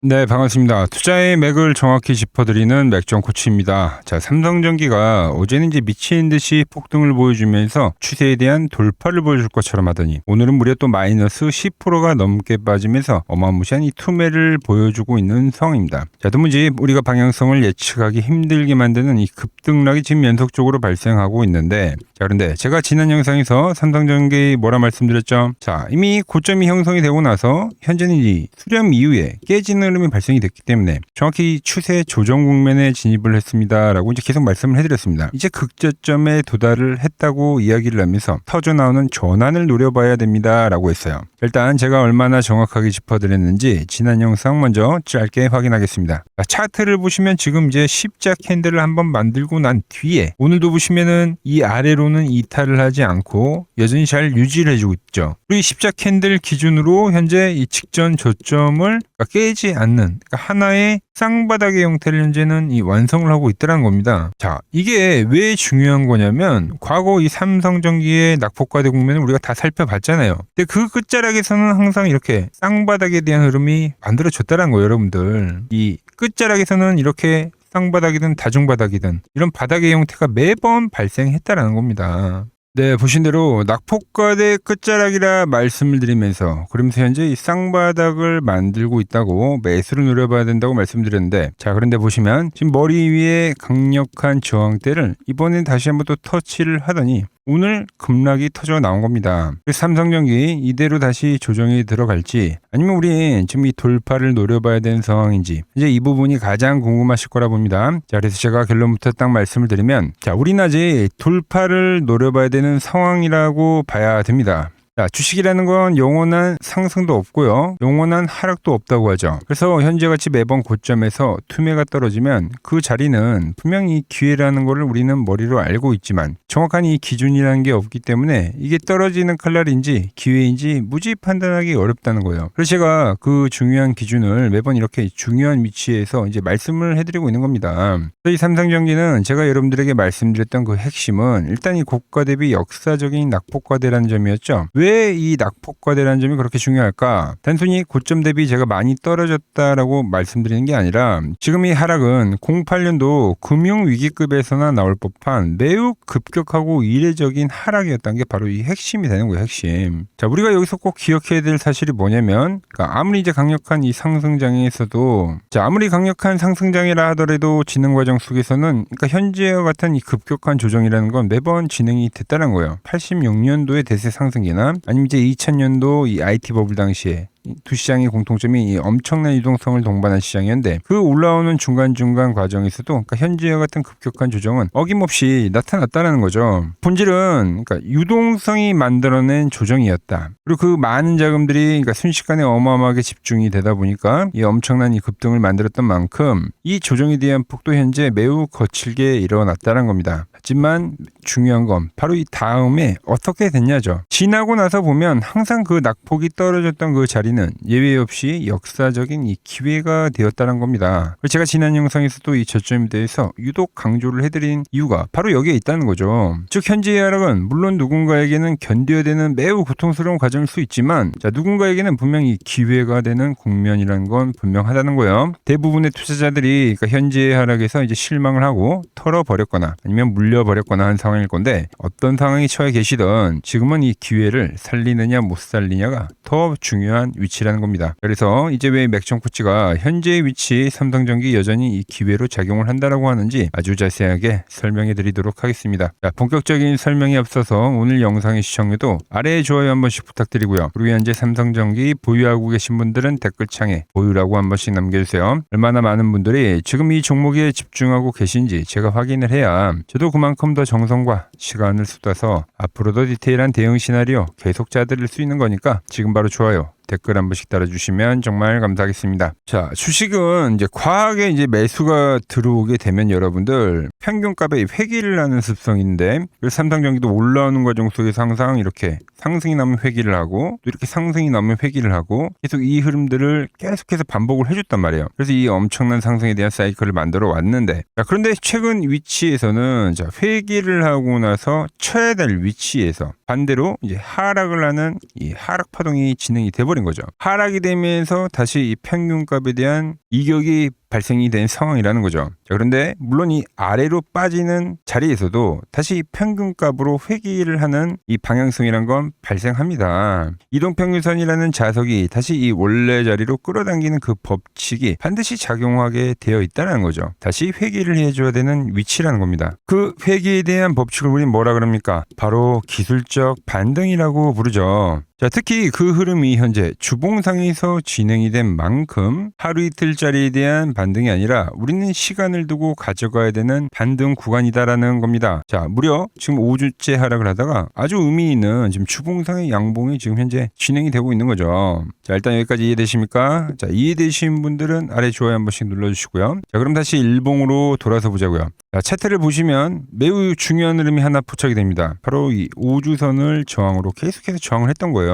네, 반갑습니다. 투자의 맥을 정확히 짚어드리는 맥정 코치입니다. 자, 삼성전기가 어제는 이제 미친 듯이 폭등을 보여주면서 추세에 대한 돌파를 보여줄 것처럼 하더니 오늘은 무려 또 마이너스 10%가 넘게 빠지면서 어마무시한 이 투매를 보여주고 있는 상황입니다. 자, 도무지 우리가 방향성을 예측하기 힘들게 만드는 이 급등락이 지금 연속적으로 발생하고 있는데, 자, 그런데 제가 지난 영상에서 삼성전기 뭐라 말씀드렸죠? 자, 이미 고점이 형성이 되고 나서 현재는 이 수렴 이후에 깨지는 흐름이 발생이 됐기 때문에 정확히 추세 조정 국면에 진입을 했습니다라고 이제 계속 말씀을 해드렸습니다. 이제 극저점에 도달을 했다고 이야기를 하면서 터져 나오는 전환을 노려봐야 됩니다라고 했어요. 일단 제가 얼마나 정확하게 짚어드렸는지 지난 영상 먼저 짧게 확인하겠습니다. 차트를 보시면 지금 이제 십자 캔들을 한번 만들고 난 뒤에 오늘도 보시면은 이 아래로는 이탈을 하지 않고 여전히 잘 유지를 해주고 있죠. 그리고 이 십자 캔들 기준으로 현재 이 직전 저점을 깨지 않는, 그러니까 하나의 쌍바닥의 형태를 현재는 이 완성을 하고 있다는 겁니다. 자, 이게 왜 중요한 거냐면 과거 이 삼성전기의 낙폭과대 국면을 우리가 다 살펴봤잖아요. 근데 그 끝자락에서는 항상 이렇게 쌍바닥에 대한 흐름이 만들어졌다는 거예요, 여러분들. 이 끝자락에서는 이렇게 쌍바닥이든 다중바닥이든 이런 바닥의 형태가 매번 발생했다라는 겁니다. 네, 보신 대로 낙폭과대 끝자락이라 말씀을 드리면서 그러면서 현재 이 쌍바닥을 만들고 있다고 매수를 노려봐야 된다고 말씀드렸는데, 자, 그런데 보시면 지금 머리 위에 강력한 저항대를 이번엔 다시 한번 또 터치를 하더니 오늘 급락이 터져 나온 겁니다. 삼성전기 이대로 다시 조정이 들어갈지 아니면 우리 지금 이 돌파를 노려봐야 되는 상황인지 이제 이 부분이 가장 궁금하실 거라 봅니다. 자, 그래서 제가 결론부터 딱 말씀을 드리면, 자, 우리는 아직 돌파를 노려봐야 되는 상황이라고 봐야 됩니다. 자, 주식이라는 건 영원한 상승도 없고요, 영원한 하락도 없다고 하죠. 그래서 현재같이 매번 고점에서 투매가 떨어지면 그 자리는 분명히 기회라는 것을 우리는 머리로 알고 있지만 정확한 이 기준이라는 게 없기 때문에 이게 떨어지는 칼날인지 기회인지 무지 판단하기 어렵다는 거예요. 그래서 제가 그 중요한 기준을 매번 이렇게 중요한 위치에서 이제 말씀을 해드리고 있는 겁니다. 이 삼성전기는 제가 여러분들에게 말씀드렸던 그 핵심은 일단 이 고가 대비 역사적인 낙폭과대라는 점이었죠. 왜 이 낙폭과대라는 점이 그렇게 중요할까? 단순히 고점 대비 제가 많이 떨어졌다라고 말씀드리는 게 아니라 지금 이 하락은 08년도 금융위기급에서나 나올 법한 매우 급격하고 이례적인 하락이었다는 게 바로 이 핵심이 되는 거예요, 핵심. 자, 우리가 여기서 꼭 기억해야 될 사실이 뭐냐면, 그러니까 아무리 이제 강력한 이 상승장에서도, 자, 아무리 강력한 상승장이라 하더라도 진행 과정 속에서는, 그러니까 현재와 같은 이 급격한 조정이라는 건 매번 진행이 됐다는 거예요. 86년도의 대세 상승기나 아니면 이제 2000년도 이 IT 버블 당시에 두 시장의 공통점이 이 엄청난 유동성을 동반한 시장이었는데 그 올라오는 중간중간 과정에서도, 그러니까 현재와 같은 급격한 조정은 어김없이 나타났다는 거죠. 본질은 그러니까 유동성이 만들어낸 조정이었다. 그리고 그 많은 자금들이 그러니까 순식간에 어마어마하게 집중이 되다 보니까 이 엄청난 이 급등을 만들었던 만큼 이 조정에 대한 폭도 현재 매우 거칠게 일어났다는 겁니다. 하지만 중요한 건 바로 이 다음에 어떻게 됐냐죠. 지나고 나서 보면 항상 그 낙폭이 떨어졌던 그 자리는 예외 없이 역사적인 이 기회가 되었다는 겁니다. 제가 지난 영상에서도 이 저점에 대해서 유독 강조를 해드린 이유가 바로 여기에 있다는 거죠. 즉 현재의 하락은 물론 누군가에게는 견뎌야 되는 매우 고통스러운 과정일 수 있지만, 자, 누군가에게는 분명히 기회가 되는 국면이라는 건 분명하다는 거예요. 대부분의 투자자들이 그러니까 현재의 하락에서 이제 실망을 하고 털어버렸거나 아니면 물려버렸거나 한 상황일 건데, 어떤 상황에 처해 계시든 지금은 이 기회를 살리느냐 못 살리냐가 더 중요한 위치라는 겁니다. 그래서 이제 왜 맥정 코치가 현재의 위치 삼성전기 여전히 이 기회로 작용을 한다라고 하는지 아주 자세하게 설명해 드리도록 하겠습니다. 자, 본격적인 설명에 앞서서 오늘 영상의 시청률도 아래에 좋아요 한 번씩 부탁드리고요. 그리고 현재 삼성전기 보유하고 계신 분들은 댓글창에 보유라고 한 번씩 남겨주세요. 얼마나 많은 분들이 지금 이 종목에 집중하고 계신지 제가 확인을 해야 저도 그만큼 더 정성과 시간을 쏟아서 앞으로도 디테일한 대응 시나리오 계속 짜드릴 수 있는 거니까 지금 바로 좋아요, 댓글 한 번씩 달아주시면 정말 감사하겠습니다. 자, 주식은 이제 과하게 이제 매수가 들어오게 되면 여러분들 평균값에 회귀를 하는 습성인데, 삼성전기도 올라오는 과정 속에서 항상 이렇게 상승이 나면 회귀를 하고 또 이렇게 상승이 나면 회귀를 하고 계속 이 흐름들을 계속해서 반복을 해줬단 말이에요. 그래서 이 엄청난 상승에 대한 사이클을 만들어 왔는데, 자, 그런데 최근 위치에서는 자, 회귀를 하고 나서 쳐야 될 위치에서 반대로 이제 하락을 하는 이 하락 파동이 진행이 돼버린 거죠. 하락이 되면서 다시 이 평균값에 대한 이격이 발생이 된 상황이라는 거죠. 자, 그런데 물론 이 아래로 빠지는 자리에서도 다시 평균값으로 회귀를 하는 이 방향성이란 건 발생합니다. 이동평균선이라는 자석이 다시 이 원래 자리로 끌어당기는 그 법칙이 반드시 작용하게 되어 있다는 거죠. 다시 회귀를 해줘야 되는 위치라는 겁니다. 그 회귀에 대한 법칙을 우리는 뭐라 그럽니까? 바로 기술적 반등이라고 부르죠. 자, 특히 그 흐름이 현재 주봉상에서 진행이 된 만큼 하루 이틀짜리에 대한 반등이 아니라 우리는 시간을 두고 가져가야 되는 반등 구간이다라는 겁니다. 자, 무려 지금 5주째 하락을 하다가 아주 의미 있는 지금 주봉상의 양봉이 지금 현재 진행이 되고 있는 거죠. 자, 일단 여기까지 이해되십니까? 자, 이해되신 분들은 아래 좋아요 한 번씩 눌러주시고요. 자, 그럼 다시 일봉으로 돌아서 보자고요. 자, 차트를 보시면 매우 중요한 흐름이 하나 포착이 됩니다. 바로 이 5주선을 저항으로 계속해서 저항을 했던 거예요.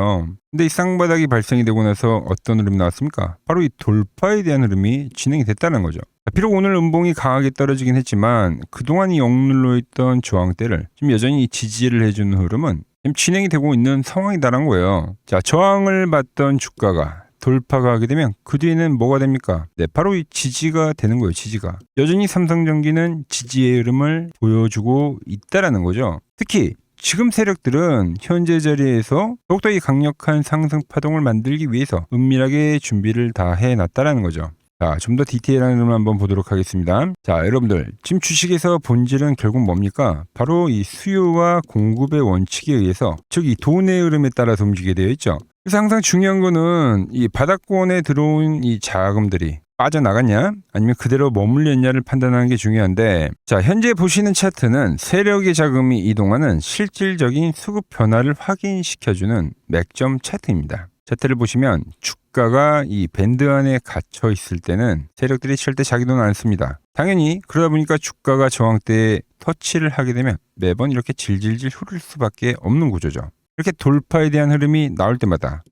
근데 이 쌍바닥이 발생이 되고 나서 어떤 흐름이 나왔습니까? 바로 이 돌파에 대한 흐름이 진행이 됐다는 거죠. 비록 오늘 음봉이 강하게 떨어지긴 했지만 그동안 이 억눌러 있던 저항대를 지금 여전히 지지를 해주는 흐름은 지금 진행이 되고 있는 상황이다라는 거예요. 자, 저항을 받던 주가가 돌파가 하게 되면 그 뒤에는 뭐가 됩니까? 네, 바로 이 지지가 되는 거예요. 지지가. 여전히 삼성전기는 지지의 흐름을 보여주고 있다라는 거죠. 특히 지금 세력들은 현재 자리에서 더욱더 이 강력한 상승 파동을 만들기 위해서 은밀하게 준비를 다 해놨다라는 거죠. 자, 좀 더 디테일한 흐름을 한번 보도록 하겠습니다. 자, 여러분들 지금 주식에서 본질은 결국 뭡니까? 바로 이 수요와 공급의 원칙에 의해서 즉 이 돈의 흐름에 따라서 움직이게 되어 있죠. 그래서 항상 중요한 거는 이 바닥권에 들어온 이 자금들이 빠져나갔냐 아니면 그대로 머물렸냐를 판단하는 게 중요한데, 자, 현재 보시는 차트는 세력의 자금이 이동하는 실질적인 수급 변화를 확인시켜주는 맥점 차트입니다. 차트를 보시면 주가가 이 밴드 안에 갇혀 있을 때는 세력들이 절대 자기 돈 안 씁니다. 당연히 그러다 보니까 주가가 저항대에 터치를 하게 되면 매번 이렇게 질질질 흐를 수밖에 없는 구조죠. 이렇게 돌파에 대한 흐름이 나올 때마다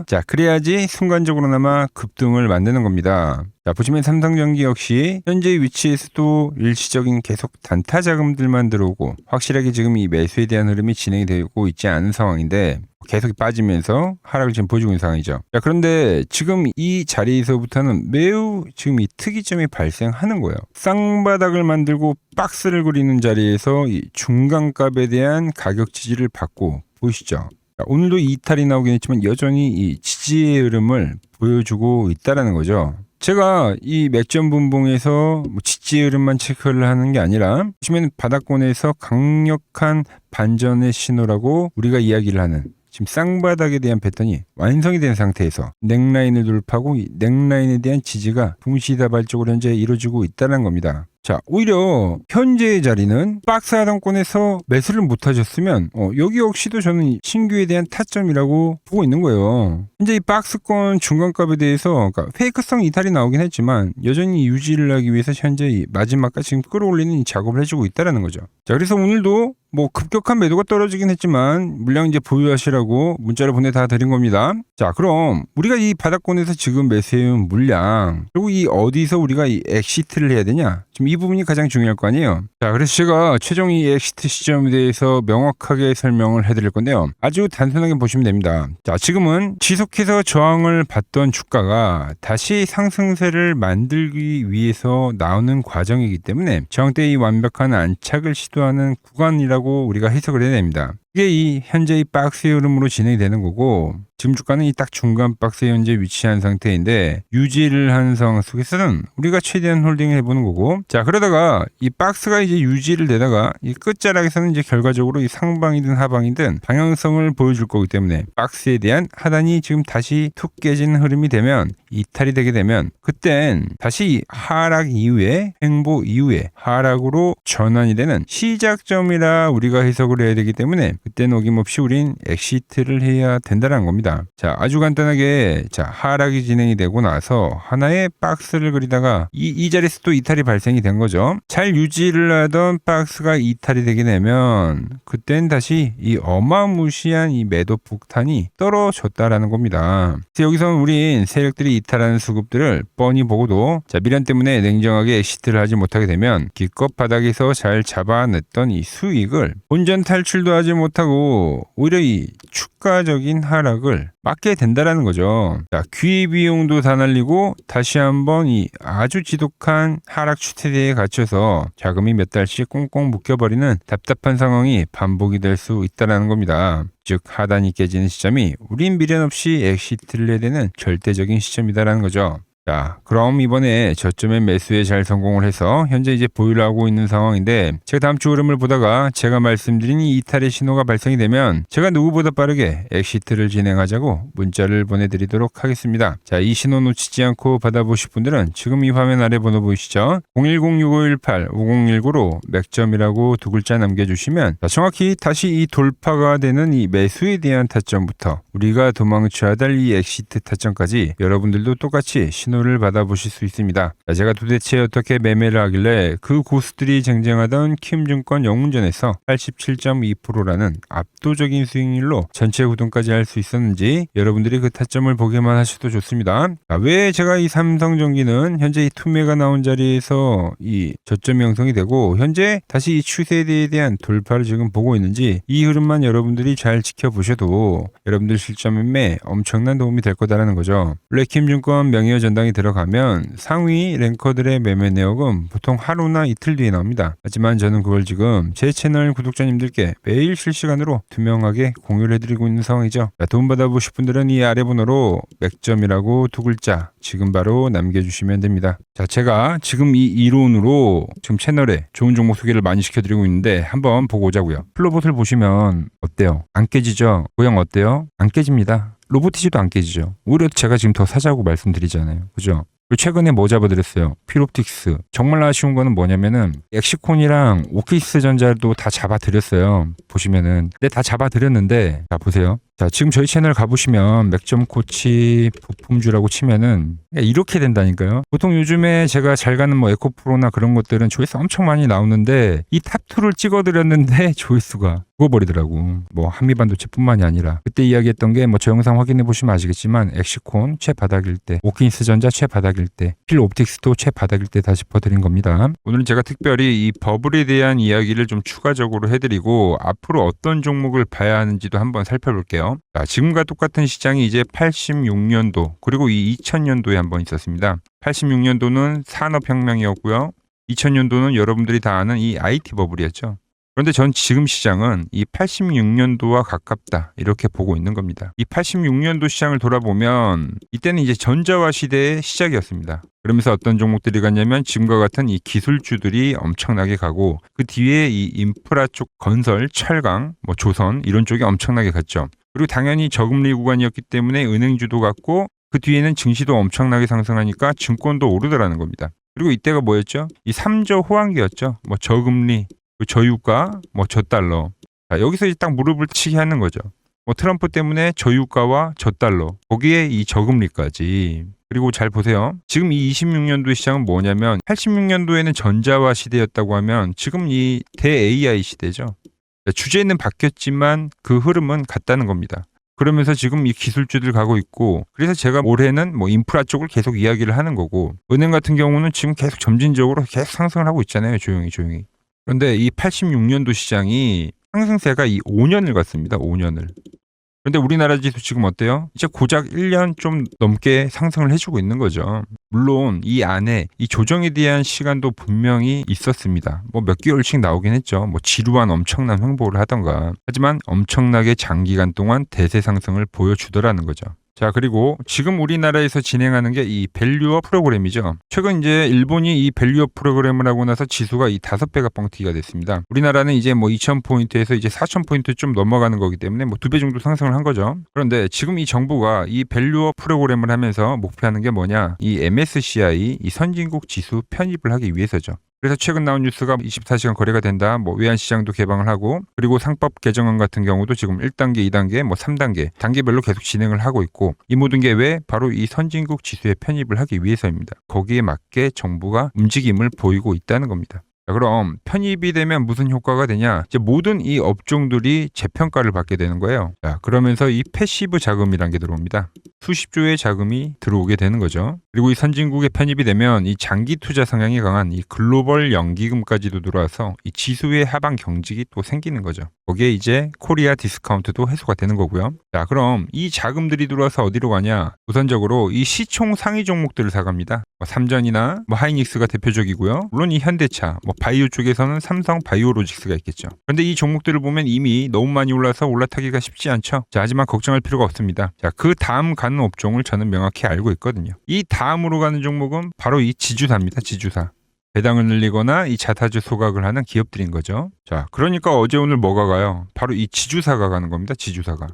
자, 그래야지 순간적으로나마 급등을 만드는 겁니다. 자, 보시면 삼성전기 역시 현재 위치에서도 일시적인 계속 단타 자금들만 들어오고 확실하게 지금 이 매수에 대한 흐름이 진행이 되고 있지 않은 상황인데 계속 빠지면서 하락을 지금 보여주고 있는 상황이죠. 자, 그런데 지금 이 자리에서부터는 매우 지금 이 특이점이 발생하는 거예요. 쌍바닥을 만들고 박스를 그리는 자리에서 이 중간값에 대한 가격 지지를 받고 보이시죠? 자, 오늘도 이탈이 나오긴 했지만 여전히 이 지지의 흐름을 보여주고 있다라는 거죠. 제가 이 맥점 분봉에서 지지의 흐름만 체크를 하는 게 아니라 보시면 바닥권에서 강력한 반전의 신호라고 우리가 이야기를 하는 지금 쌍바닥에 대한 패턴이 완성이 된 상태에서 넥라인을 돌파하고 이 넥라인에 대한 지지가 동시다발적으로 현재 이루어지고 있다는 겁니다. 자, 오히려 현재의 자리는 박스 하단권에서 매수를 못 하셨으면 여기 역시도 저는 신규에 대한 타점이라고 보고 있는 거예요. 현재 이 박스권 중간값에 대해서 그러니까 페이크성 이탈이 나오긴 했지만 여전히 유지를 하기 위해서 현재 이 마지막까지 지금 끌어올리는 이 작업을 해주고 있다는 거죠. 자, 그래서 오늘도 급격한 매도가 떨어지긴 했지만 물량 이제 보유하시라고 문자를 보내 다 드린 겁니다. 자, 그럼 우리가 이 바닥권에서 지금 매수해온 물량 그리고 이 어디서 우리가 이 엑시트를 해야 되냐, 지금 이 부분이 가장 중요할 거 아니에요. 자, 그래서 제가 최종 이 엑시트 시점에 대해서 명확하게 설명을 해드릴 건데요. 아주 단순하게 보시면 됩니다. 자, 지금은 지속해서 저항을 받던 주가가 다시 상승세를 만들기 위해서 나오는 과정이기 때문에 저항대의 완벽한 안착을 시도하는 구간이라고 우리가 해석을 해야 됩니다. 이게 이 현재의 박스의 흐름으로 진행이 되는 거고, 지금 주가는 이 딱 중간 박스에 현재 위치한 상태인데 유지를 하는 상황 속에서는 우리가 최대한 홀딩을 해보는 거고, 자, 그러다가 이 박스가 이제 유지를 되다가 이 끝자락에서는 이제 결과적으로 이 상방이든 하방이든 방향성을 보여줄 거기 때문에 박스에 대한 하단이 지금 다시 툭 깨진 흐름이 되면, 이탈이 되게 되면 그땐 다시 하락 이후에 횡보 이후에 하락으로 전환이 되는 시작점이라 우리가 해석을 해야 되기 때문에 그때는 어김없이 우린 엑시트를 해야 된다는 겁니다. 자, 아주 간단하게 하락이 진행이 되고 나서 하나의 박스를 그리다가 이 자리에서 또 이탈이 발생이 된 거죠. 잘 유지를 하던 박스가 이탈이 되게 되면 그땐 다시 이 어마무시한 이 매도 폭탄이 떨어졌다라는 겁니다. 그래서 여기서 우린 세력들이 이탈하는 수급들을 뻔히 보고도 미련 때문에 냉정하게 엑시트를 하지 못하게 되면 기껏 바닥에서 잘 잡아냈던 이 수익을 본전 탈출도 하지 못하고 오히려 이 추가적인 하락을 맞게 된다라는 거죠. 자, 기회비용도 다 날리고 다시 한번 이 아주 지독한 하락 추세대에 갇혀서 자금이 몇 달씩 꽁꽁 묶여버리는 답답한 상황이 반복이 될 수 있다는 겁니다. 즉 하단이 깨지는 시점이 우린 미련 없이 엑시트를 해야 되는 절대적인 시점이다라는 거죠. 자, 그럼 이번에 저점의 매수에 잘 성공을 해서 현재 이제 보유를 하고 있는 상황인데 제가 다음 주 흐름을 보다가 제가 말씀드린 이 이탈의 신호가 발생이 되면 제가 누구보다 빠르게 엑시트를 진행하자고 문자를 보내드리도록 하겠습니다. 자, 이 신호 놓치지 않고 받아보실 분들은 지금 이 화면 아래 번호 보이시죠? 010-6518-5019로 맥점이라고 두 글자 남겨주시면 정확히 다시 이 돌파가 되는 이 매수에 대한 타점부터 우리가 도망쳐야 될 이 엑시트 타점까지 여러분들도 똑같이 신호를 받아보실 수 있습니다. 제가 도대체 어떻게 매매를 하길래 그 고수들이 쟁쟁하던 킴증권 영운전에서 87.2%라는 압도적인 수익률로 전체 구동까지 할 수 있었는지 여러분들이 그 타점을 보기만 하셔도 좋습니다. 왜 제가 이 삼성전기는 현재 이 투매가 나온 자리에서 이 저점 형성이 되고 현재 다시 이 추세에 대한 돌파를 지금 보고 있는지 이 흐름만 여러분들이 잘 지켜보셔도 여러분들 실전 매매 엄청난 도움이 될 거다라는 거죠. 원래 킴증권 명예의 전당이 들어가면 상위 랭커들의 매매 내역은 보통 하루나 이틀 뒤에 나옵니다. 하지만 저는 그걸 지금 제 채널 구독자님들께 매일 실시간으로 투명하게 공유를 해드리고 있는 상황이죠. 도움받아보실 분들은 이 아래 번호로 맥점이라고 두 글자 지금 바로 남겨주시면 됩니다. 자, 제가 지금 이 이론으로 지금 채널에 좋은 종목 소개를 많이 시켜드리고 있는데 한번 보고 오자고요. 플로봇을 보시면 어때요? 안 깨지죠? 모양 어때요? 안 깨집니다. 로보티지도 안 깨지죠. 오히려 제가 지금 더 사자고 말씀드리잖아요. 그죠? 최근에 뭐 잡아드렸어요? 필옵틱스. 정말 아쉬운 거는 뭐냐면은 엑시콘이랑 오키스 전자도 다 잡아드렸어요. 보시면은. 근데 다 잡아드렸는데 자 보세요. 자, 지금 저희 채널 가보시면 맥점 코치 부품주라고 치면은 이렇게 된다니까요. 보통 요즘에 제가 잘 가는 뭐 에코프로나 그런 것들은 조회수 엄청 많이 나오는데 이 탑2를 찍어드렸는데 조회수가 죽어버리더라고. 뭐 한미반도체뿐만이 아니라 그때 이야기했던 게 뭐 저 영상 확인해 보시면 아시겠지만 엑시콘 최바닥일 때, 오킨스 전자 최바닥일 때, 필옵틱스도 최바닥일 때 다 짚어드린 겁니다. 오늘은 제가 특별히 이 버블에 대한 이야기를 좀 추가적으로 해드리고 앞으로 어떤 종목을 봐야 하는지도 한번 살펴볼게요. 자, 지금과 똑같은 시장이 이제 86년도 그리고 이 2000년도에 한번 있었습니다. 86년도는 산업혁명이었고요. 2000년도는 여러분들이 다 아는 이 IT 버블이었죠. 그런데 전 지금 시장은 이 86년도와 가깝다 이렇게 보고 있는 겁니다. 이 86년도 시장을 돌아보면 이때는 이제 전자화 시대의 시작이었습니다. 그러면서 어떤 종목들이 갔냐면 지금과 같은 이 기술주들이 엄청나게 가고 그 뒤에 이 인프라 쪽 건설, 철강, 뭐 조선 이런 쪽이 엄청나게 갔죠. 그리고 당연히 저금리 구간이었기 때문에 은행주도 갔고 그 뒤에는 증시도 엄청나게 상승하니까 증권도 오르더라는 겁니다. 그리고 이때가 뭐였죠? 이 3조 호황기였죠. 뭐 저금리, 저유가, 뭐 저달러. 자, 여기서 이제 딱 무릎을 치게 하는 거죠. 뭐 트럼프 때문에 저유가와 저달러, 거기에 이 저금리까지. 그리고 잘 보세요. 지금 이 26년도 시장은 뭐냐면 86년도에는 전자화 시대였다고 하면 지금 이 대-AI 시대죠. 주제는 바뀌었지만 그 흐름은 같다는 겁니다. 그러면서 지금 이 기술주들 가고 있고 그래서 제가 올해는 뭐 인프라 쪽을 계속 이야기를 하는 거고 은행 같은 경우는 지금 계속 점진적으로 계속 상승을 하고 있잖아요. 조용히. 그런데 이 86년도 시장이 상승세가 이 5년을 갔습니다. 5년을. 그런데 우리나라 지수 지금 어때요? 이제 고작 1년 좀 넘게 상승을 해주고 있는 거죠. 물론 이 안에 이 조정에 대한 시간도 분명히 있었습니다. 뭐 몇 개월씩 나오긴 했죠. 뭐 지루한 엄청난 횡보를 하던가. 하지만 엄청나게 장기간 동안 대세 상승을 보여주더라는 거죠. 자, 그리고 지금 우리나라에서 진행하는 게 이 밸류업 프로그램이죠. 최근 이제 일본이 이 밸류업 프로그램을 하고 나서 지수가 이 5배가 뻥튀기가 됐습니다. 우리나라는 이제 뭐 2000포인트에서 이제 4000포인트 좀 넘어가는 거기 때문에 뭐 2배 정도 상승을 한 거죠. 그런데 지금 이 정부가 이 밸류업 프로그램을 하면서 목표하는 게 뭐냐? 이 MSCI 이 선진국 지수 편입을 하기 위해서죠. 그래서 최근 나온 뉴스가 24시간 거래가 된다. 뭐 외환시장도 개방을 하고, 그리고 상법 개정안 같은 경우도 지금 1단계, 2단계, 뭐 3단계 단계별로 계속 진행을 하고 있고, 이 모든 게 왜? 바로 이 선진국 지수에 편입을 하기 위해서입니다. 거기에 맞게 정부가 움직임을 보이고 있다는 겁니다. 자, 그럼 편입이 되면 무슨 효과가 되냐? 이제 모든 이 업종들이 재평가를 받게 되는 거예요. 자, 그러면서 이 패시브 자금이란 게 들어옵니다. 수십 조의 자금이 들어오게 되는 거죠. 그리고 이 선진국에 편입이 되면 이 장기 투자 성향이 강한 이 글로벌 연기금까지도 들어와서 이 지수의 하방 경직이 또 생기는 거죠. 거기에 이제 코리아 디스카운트도 해소가 되는 거고요. 자, 그럼 이 자금들이 들어와서 어디로 가냐? 우선적으로 이 시총 상위 종목들을 사갑니다. 삼전이나 하이닉스가 대표적이고요. 물론 이 현대차, 바이오 쪽에서는 삼성 바이오로직스가 있겠죠. 그런데 이 종목들을 보면 이미 너무 많이 올라서 올라타기가 쉽지 않죠. 자, 하지만 걱정할 필요가 없습니다. 자, 그 다음 가는 업종을 저는 명확히 알고 있거든요. 이 다음으로 가는 종목은 바로 이 지주사입니다. 지주사. 배당을 늘리거나 이 자사주 소각을 하는 기업들인 거죠. 자, 그러니까 어제 오늘 뭐가 가요? 바로 이 지주사가 가는 겁니다. 지주사가.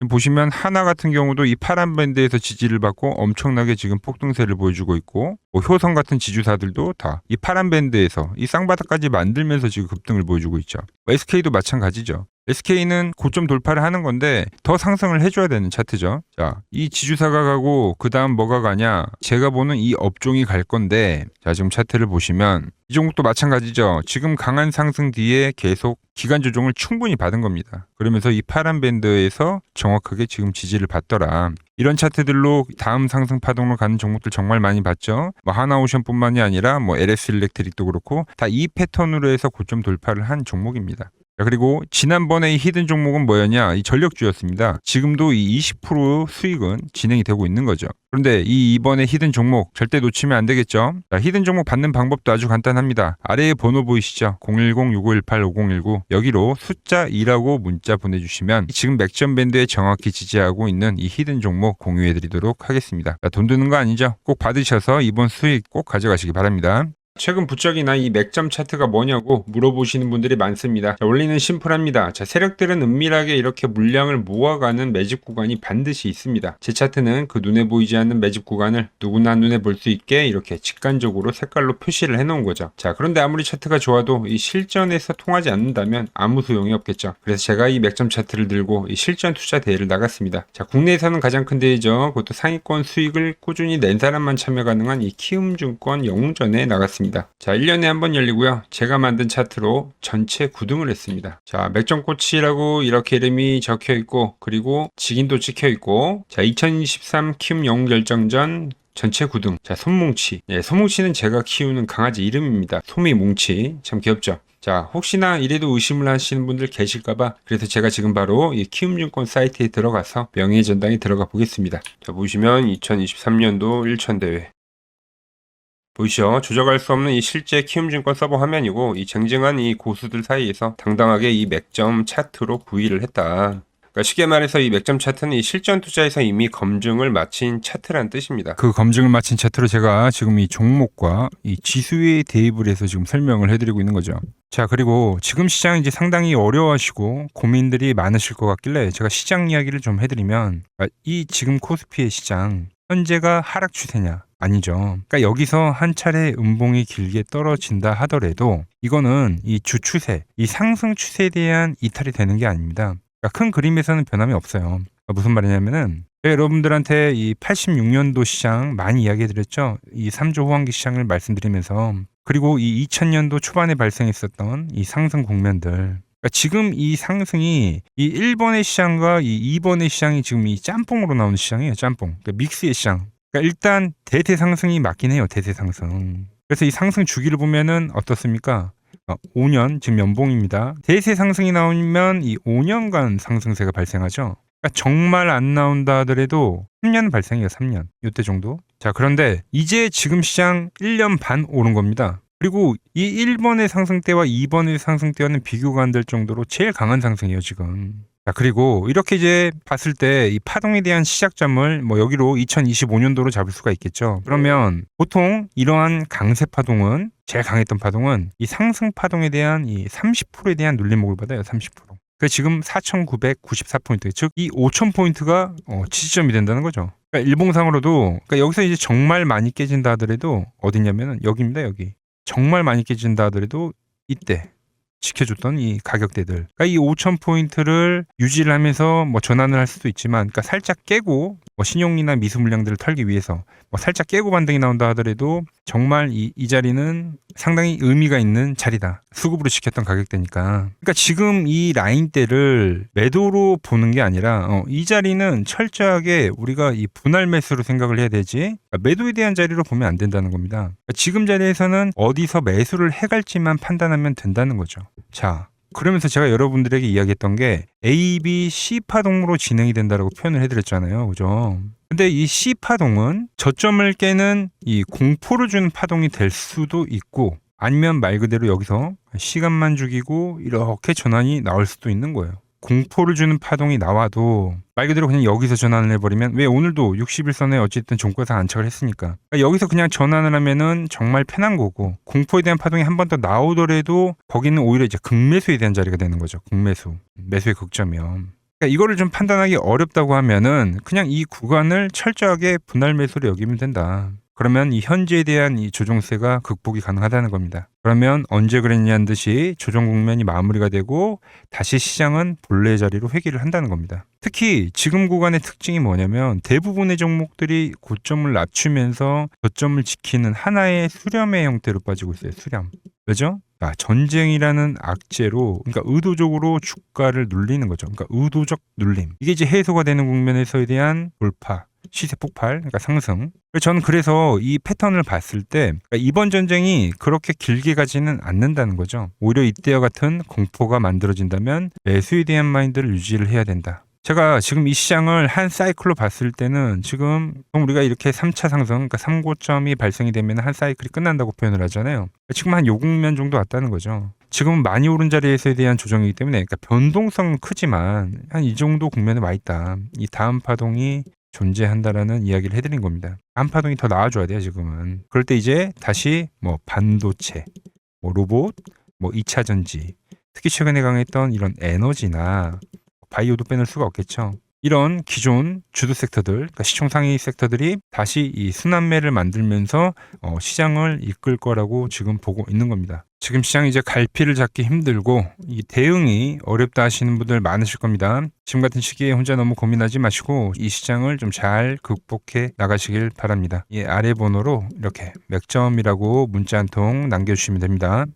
보시면 하나 같은 경우도 이 파란 밴드에서 지지를 받고 엄청나게 지금 폭등세를 보여주고 있고, 효성 같은 지주사들도 다 이 파란 밴드에서 이 쌍바닥까지 만들면서 지금 급등을 보여주고 있죠. SK도 마찬가지죠. SK는 고점 돌파를 하는 건데 더 상승을 해줘야 되는 차트죠. 자, 이 지주사가 가고 그 다음 뭐가 가냐? 제가 보는 이 업종이 갈 건데, 자, 지금 차트를 보시면 이 종목도 마찬가지죠. 지금 강한 상승 뒤에 계속 기간 조정을 충분히 받은 겁니다. 그러면서 이 파란 밴드에서 정확하게 지금 지지를 받더라. 이런 차트들로 다음 상승 파동으로 가는 종목들 정말 많이 봤죠. 하나오션뿐만이 아니라 LS 일렉트릭도 그렇고 다 이 패턴으로 해서 고점 돌파를 한 종목입니다. 그리고 지난번에 이 히든 종목은 뭐였냐? 이 전력주였습니다. 지금도 이 20% 수익은 진행이 되고 있는 거죠. 그런데 이번에 히든 종목 절대 놓치면 안 되겠죠? 자, 히든 종목 받는 방법도 아주 간단합니다. 아래에 번호 보이시죠? 010-6518-5019 여기로 숫자 2라고 문자 보내주시면 지금 맥점 밴드에 정확히 지지하고 있는 이 히든 종목 공유해드리도록 하겠습니다. 자, 돈 드는 거 아니죠? 꼭 받으셔서 이번 수익 꼭 가져가시기 바랍니다. 최근 부쩍이나 이 맥점 차트가 뭐냐고 물어보시는 분들이 많습니다. 자, 원리는 심플합니다. 자, 세력들은 은밀하게 이렇게 물량을 모아가는 매집 구간이 반드시 있습니다. 제 차트는 그 눈에 보이지 않는 매집 구간을 누구나 눈에 볼 수 있게 이렇게 직관적으로 색깔로 표시를 해놓은 거죠. 자, 그런데 아무리 차트가 좋아도 이 실전에서 통하지 않는다면 아무 소용이 없겠죠. 그래서 제가 이 맥점 차트를 들고 이 실전 투자 대회를 나갔습니다. 자, 국내에서는 가장 큰 대회죠. 그것도 상위권 수익을 꾸준히 낸 사람만 참여 가능한 이 키움증권 영웅전에 나갔습니다. 자, 1년에 한 번 열리고요. 제가 만든 차트로 전체 9등을 했습니다. 자, 맥점코치라고 이렇게 이름이 적혀 있고, 그리고 직인도 찍혀 있고, 자, 2023 키움 영웅 결정전 전체 9등. 자, 솜뭉치. 네, 솜뭉치는 제가 키우는 강아지 이름입니다. 솜이뭉치. 참 귀엽죠? 자, 혹시나 이래도 의심을 하시는 분들 계실까봐 그래서 제가 지금 바로 이 키움증권 사이트에 들어가서 명예의 전당에 들어가 보겠습니다. 자, 보시면 2023년도 1천대회. 보이시죠? 조작할 수 없는 이 실제 키움증권 서버 화면이고, 이 쟁쟁한 이 고수들 사이에서 당당하게 이 맥점 차트로 구의를 했다. 그러니까 쉽게 말해서 이 맥점 차트는 이 실전 투자에서 이미 검증을 마친 차트란 뜻입니다. 그 검증을 마친 차트로 제가 지금 이 종목과 이 지수에 대입을 해서 지금 설명을 해드리고 있는 거죠. 자, 그리고 지금 시장 이제 상당히 어려워하시고 고민들이 많으실 것 같길래 제가 시장 이야기를 좀 해드리면, 이 지금 코스피의 시장 현재가 하락 추세냐? 아니죠. 그러니까 여기서 한 차례 음봉이 길게 떨어진다 하더라도 이거는 이 주추세, 이 상승 추세에 대한 이탈이 되는 게 아닙니다. 그러니까 큰 그림에서는 변함이 없어요. 그러니까 무슨 말이냐면은 여러분들한테 이 86년도 시장 많이 이야기해드렸죠. 이 3조 호황기 시장을 말씀드리면서, 그리고 이 2000년도 초반에 발생했었던 이 상승 국면들. 그러니까 지금 이 상승이 이 1번의 시장과 이 2번의 시장이 지금 이 짬뽕으로 나오는 시장이에요. 짬뽕. 그러니까 믹스의 시장. 그러니까 일단 대세 상승이 맞긴 해요. 대세 상승. 그래서 이 상승 주기를 보면은 어떻습니까? 5년 지금 연봉입니다. 대세 상승이 나오면 이 5년간 상승세가 발생하죠. 그러니까 정말 안 나온다 하더라도 3년 발생해요. 3년. 이때 정도. 자, 그런데 이제 지금 시장 1년 반 오른 겁니다. 그리고 이 1번의 상승 때와 2번의 상승 때와는 비교가 안 될 정도로 제일 강한 상승이에요, 지금. 자, 그리고 이렇게 이제 봤을 때 이 파동에 대한 시작점을 여기로 2025년도로 잡을 수가 있겠죠. 그러면 보통 이러한 강세 파동은, 제일 강했던 파동은 이 상승 파동에 대한 이 30%에 대한 눌림목을 받아요. 30%. 그 지금 4,994포인트, 즉 이 5,000포인트가 지지점이 된다는 거죠. 그러니까 일봉상으로도, 그러니까 여기서 이제 정말 많이 깨진다 하더라도 어디냐면은 여기입니다. 여기. 정말 많이 깨진다 하더라도 이때 지켜줬던 이 가격대들. 그러니까 이 5,000포인트를 유지를 하면서 뭐 전환을 할 수도 있지만, 그러니까 살짝 깨고 뭐 신용이나 미수 물량들을 털기 위해서 뭐 살짝 깨고 반등이 나온다 하더라도 정말 이 자리는 상당히 의미가 있는 자리다. 수급으로 지켰던 가격대니까. 그러니까 지금 이 라인대를 매도로 보는 게 아니라 이 자리는 철저하게 우리가 이 분할 매수로 생각을 해야 되지, 그러니까 매도에 대한 자리로 보면 안 된다는 겁니다. 그러니까 지금 자리에서는 어디서 매수를 해갈지만 판단하면 된다는 거죠. 자, 그러면서 제가 여러분들에게 이야기했던 게 A, B, C 파동으로 진행이 된다라고 표현을 해드렸잖아요. 그죠? 근데 이 C 파동은 저점을 깨는 이 공포를 주는 파동이 될 수도 있고, 아니면 말 그대로 여기서 시간만 죽이고 이렇게 전환이 나올 수도 있는 거예요. 공포를 주는 파동이 나와도 말 그대로 그냥 여기서 전환을 해버리면, 왜 오늘도 60일선에 어쨌든 종가상 안착을 했으니까, 그러니까 여기서 그냥 전환을 하면은 정말 편한 거고, 공포에 대한 파동이 한 번 더 나오더라도 거기는 오히려 이제 극매수에 대한 자리가 되는 거죠. 극매수, 매수의 극점이요. 그러니까 이거를 좀 판단하기 어렵다고 하면은 그냥 이 구간을 철저하게 분할 매수로 여기면 된다. 그러면 이 현재에 대한 이 조정세가 극복이 가능하다는 겁니다. 그러면 언제 그랬냐는 듯이 조정 국면이 마무리가 되고 다시 시장은 본래 자리로 회귀를 한다는 겁니다. 특히 지금 구간의 특징이 뭐냐면 대부분의 종목들이 고점을 낮추면서 저점을 지키는 하나의 수렴의 형태로 빠지고 있어요. 수렴. 왜죠? 전쟁이라는 악재로, 그러니까 의도적으로 주가를 눌리는 거죠. 그러니까 의도적 눌림. 이게 이제 해소가 되는 국면에서에 대한 돌파, 시세 폭발, 그러니까 상승. 저는 그래서 이 패턴을 봤을 때 그러니까 이번 전쟁이 그렇게 길게 가지는 않는다는 거죠. 오히려 이때와 같은 공포가 만들어진다면 매수에 대한 마인드를 유지를 해야 된다. 제가 지금 이 시장을 한 사이클로 봤을 때는 지금 우리가 이렇게 3차 상승, 그러니까 3고점이 발생이 되면 한 사이클이 끝난다고 표현을 하잖아요. 지금 한 요 국면 정도 왔다는 거죠. 지금은 많이 오른 자리에서에 대한 조정이기 때문에, 그러니까 변동성은 크지만 한 이 정도 국면에 와 있다. 이 다음 파동이 존재한다라는 이야기를 해드린 겁니다. 다음 파동이 더 나와줘야 돼요, 지금은. 그럴 때 이제 다시 뭐 반도체, 뭐 로봇, 뭐 2차 전지, 특히 최근에 강했던 이런 에너지나 바이오도 빼놓을 수가 없겠죠. 이런 기존 주도 섹터들, 그러니까 시총 상위 섹터들이 다시 이 순환매를 만들면서 시장을 이끌 거라고 지금 보고 있는 겁니다. 지금 시장이 이제 갈피를 잡기 힘들고 이 대응이 어렵다 하시는 분들 많으실 겁니다. 지금 같은 시기에 혼자 너무 고민하지 마시고 이 시장을 좀 잘 극복해 나가시길 바랍니다. 이 아래 번호로 이렇게 맥점이라고 문자 한 통 남겨주시면 됩니다.